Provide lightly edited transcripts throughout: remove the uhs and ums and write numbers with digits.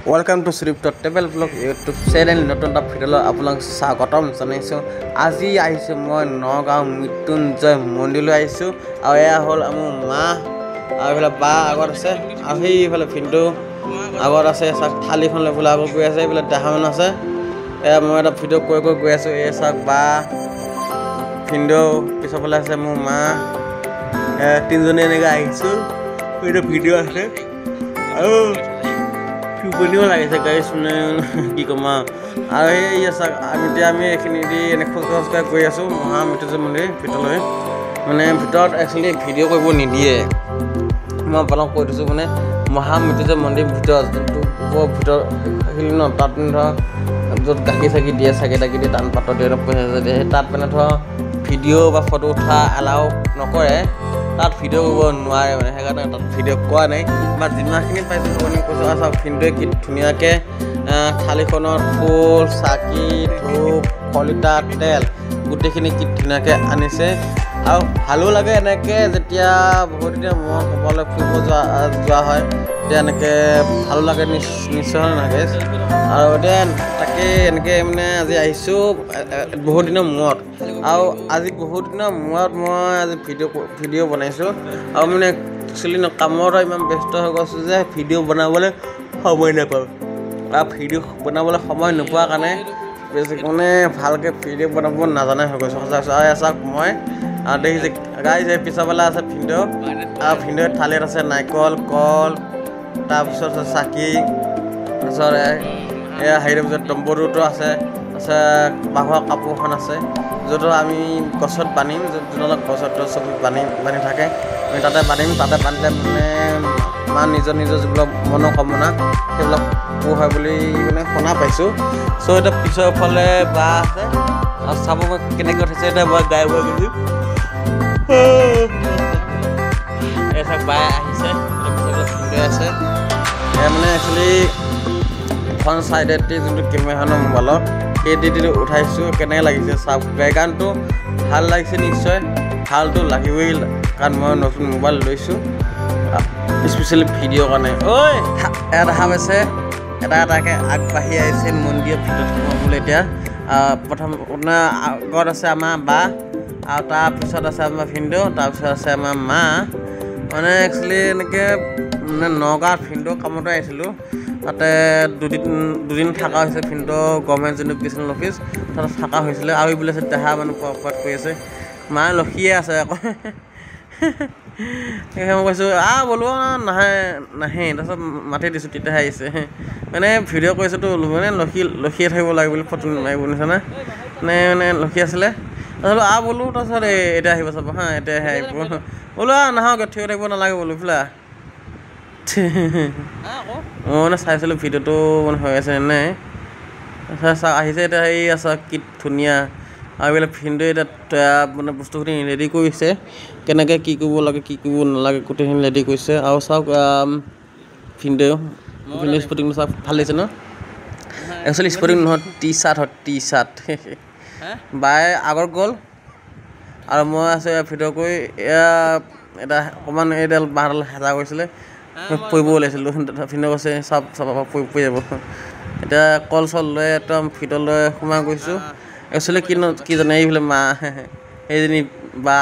Welcome to Sripto Travel Vlog YouTube channel. নতুন এটা ভিডিঅ'লৈ আপোনাক স্বাগতম জনাইছোঁ। আজি আহিছোঁ মই নগাঁও মৃত্যুঞ্জয় মন্দিৰলৈ আহিছোঁ আৰু এয়া হ'ল মোৰ মা আৰু এইফালে বা আগত আছে আৰু সেইফালে ভিনটো আগত আছে চাওক থালিখন লৈ পেলাই আগত গৈ আছে এইফালে দেহামান আছে এয়া মই এটা ভিডিঅ' কৈ গৈ আছোঁ এই চাওক বা ভিনটো পিছৰ ফালে আছে মোৰ মা তিনিজনী এনেকৈ আহিছোঁ এইটো ভিডিঅ' আছে আৰু বনিও লাগিছে গাইছ মানে কি ক'ম আৰু এই চাওক আমি এইখিনি দি এনে খোজকাঢ়ি গৈ আছোঁ মহামৃত্যুঞ্জয় মন্দিৰ ভিতৰলৈ মানে ভিতৰত একচুৱেলি ভিডিঅ' কৰিব নিদিয়ে মই আপোনাক কৈ দিছোঁ মানে মহামৃত্যুঞ্জয় মন্দিৰ ভিতৰত যোনটো ওপৰৰ ভিতৰত সেইখিনি ন তাত ধৰক য'ত গাখীৰ চাখি দিয়ে চাকি তাকি দিয়ে টান পাতৰ দিয়ে পইচা দিয়ে সেই তাত মানে ধৰক ভিডিঅ' বা ফটো উঠা এলাও নকৰে তাত ভিডিঅ' কৰিব নোৱাৰে মানে সেইকাৰণে তাত ভিডিঅ' কৰা নাই বা যিমানখিনি পাইছোঁ আপুনি কৈছোঁ চাওক ভিনটোৱে কি ধুনীয়াকৈ থালিখনত ফুল চাকি ধূপ শলিতা তেল গোটেইখিনি কি ধুনীয়াকৈ আনিছে আৰু ভালো লাগে এনেকৈ যেতিয়া বহুত দিনৰ মূৰত ক'ৰবালৈ ফুৰিব যোৱা হয় তেতিয়া এনেকৈ ভালো লাগে নিশ্চয় নালাগে আৰু এতিয়া তাকে এনেকৈ মানে আজি আহিছোঁ বহুত দিনৰ মূৰত আৰু আজি বহুত দিনৰ মূৰত মই আজি ভিডিঅ' বনাইছোঁ আৰু মানে একচুৱেলি কামত ইমান ব্যস্ত হৈ গৈছোঁ যে ভিডিঅ' বনাবলৈ সময় নাপাওঁ আৰু ভিডিঅ' বনাবলৈ সময় নোপোৱাৰ কাৰণে মানে ভালকৈ ভিডিঅ' বনাব নাজানে হৈ গৈছোঁ সঁচা আৰু চাওক মই দেখিছে গাইছে পিছৰফালে আছে ভিনদেউ আৰু ভিনদেউৰ থালিত আছে নাৰিকল কল তাৰপিছত আছে চাকি তাৰপিছত এয়া হেৰিৰ পিছত দম্বৰুটো আছে তাৰপিছত বাঁহৰ কাপোৰখন আছে য'ত আমি গছত বান্ধিম যোনবিলাক গছত চব বান্ধি থাকে আমি তাতে বান্ধিম তাতে বান্ধিলে মানে আমাৰ নিজৰ যিবিলাক মনোকামনা সেইবিলাক পূৰ হয় বুলি মানে শুনা পাইছোঁ চ' এতিয়া পিছৰ ফালে বা আছে আৰু চাব মই কেনেকৈ উঠিছে এতিয়া মই গাই বৈ গৈছোঁ এই চাওক বাই আহিছে সুন্দৰ আছে মানে একচুৱেলি ফ্ৰণ্ট ছাইডেদি যোনটো কেমেৰাখনৰ মোবাইলত সেই দি উঠাইছোঁ কেনেকৈ লাগিছে চাওক বেকগ্ৰাউণ্ডটো ভাল লাগিছে নিশ্চয় ভালটো লাগিবই কাৰণ মই নতুন মোবাইল লৈছোঁ স্পেচিয়েলি ভিডিঅ'ৰ কাৰণে ঐ এটা দেখা পাইছে এটাকৈ আগবাঢ়ি আহিছে মন্দিৰৰ ভিতৰত সোমাবলৈ এতিয়া প্ৰথম আগত আছে আমাৰ বা আৰু তাৰপিছত আছে আমাৰ ভিনদেউ তাৰপিছত আছে আমাৰ মা মানে একচুৱেলি এনেকৈ মানে নগাঁৱত ভিনদেউ কামতে আহিছিলোঁ তাতে দুদিন থকা হৈছে ভিনদেউ গভৰ্ণমেণ্ট যোনটো বিএছএনএল অফিচ তাতে থকা হৈছিলে আৰু এইবিলাক আছে দেহা মানুহ পৰত কৰি আছে মায়ে লখিয়ে আছে আকৌ সেইকাৰণে মই কৈছোঁ বোলো নাহে তাৰপিছত মাতি দিছোঁ তেতিয়াহে আহিছে মানে ভিডিঅ' কৰিছোঁতো মানে লখিয়ে থাকিব লাগে বুলি ফটো মাৰিব নিচিনা মানে লখি আছিলে তাৰপিছত বোলো তাৰপিছত এতিয়া আহিব চাব এতিয়াহে আহিব বোলো নাহক থিয় থাকিব নালাগে বোলো বোলা মই মানে চাইছিলোঁ ভিডিঅ'টো মানে হৈ আছে নাই তাৰপিছত আহিছে এতিয়া এই আছে কি ধুনীয়া আৰু এইবিলাক ভিনদেউৱে এতিয়া মানে বস্তুখিনি ৰেডি কৰিছে কেনেকৈ কি কৰিব লাগে কি কৰিব নালাগে গোটেইখিনি ৰেডি কৰিছে আৰু চাওক ভিনদেউ স্পৰ্টিংটো চাওক ভাল লাগিছে ন একচুৱেলি স্পৰ্টিং নহয় টি চাৰ্ট হয় টি চাৰ্ট বাই আগত গ'ল আৰু মই আছোঁ ভিডিঅ' কৰি এয়া এটা অকণমান এইডাল বাঁহডাল হেঁচা কৰিছিলে পৰিব ওলাইছিলোঁ ভিনদেউ কৈছে চাপ পৰি যাব এতিয়া কল চল লৈ একদম ভিতৰলৈ সোমাই গৈছোঁ একচুৱেলি কি জানে এইফালে মা সেইজনী বা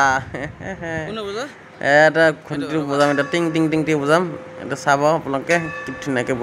এটা ঘণ্টিটো বজাম এতিয়া টিং টিং টিং টিং বজাম এতিয়া চাব আপোনালোকে কি ধুনীয়াকৈ